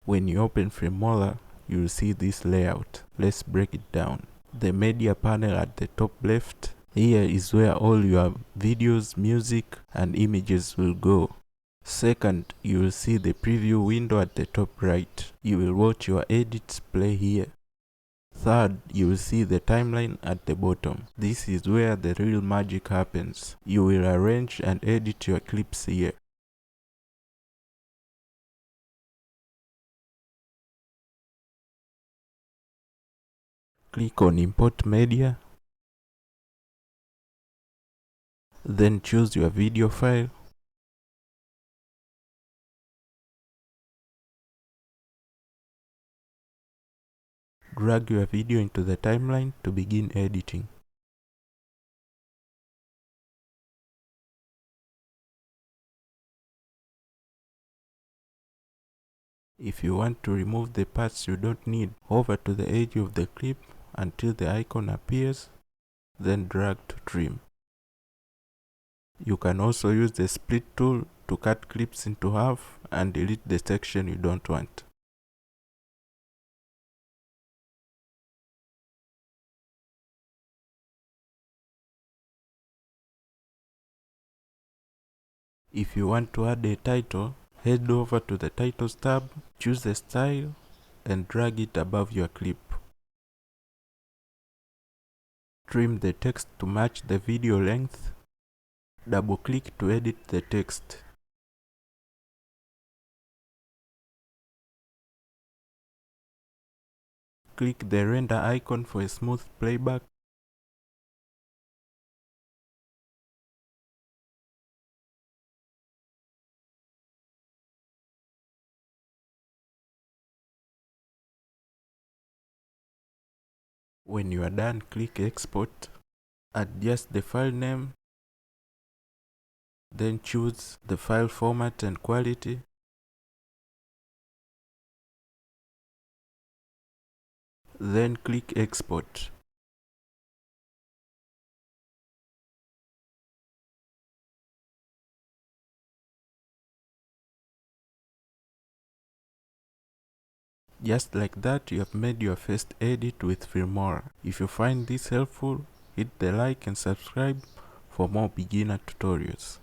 When you open Filmora, you will see this layout. Let's break it down. The media panel at the top left. Here is where all your videos, music, and images will go. Second, you will see the preview window at the top right. You will watch your edits play here. Third, you will see the timeline at the bottom. This is where the real magic happens. You will arrange and edit your clips here. Click on Import Media. Then choose your video file. Drag your video into the timeline to begin editing. If you want to remove the parts you don't need, hover to the edge of the clip until the icon appears, then drag to trim. You can also use the split tool to cut clips into half and delete the section you don't want. If you want to add a title, head over to the Titles tab, choose the style, and drag it above your clip. Trim the text to match the video length. Double-click to edit the text. Click the render icon for a smooth playback. When you are done, click Export. Adjust the file name. Then choose the file format and quality. Then click Export. Just like that, you have made your first edit with Filmora. If you find this helpful, hit the like and subscribe for more beginner tutorials.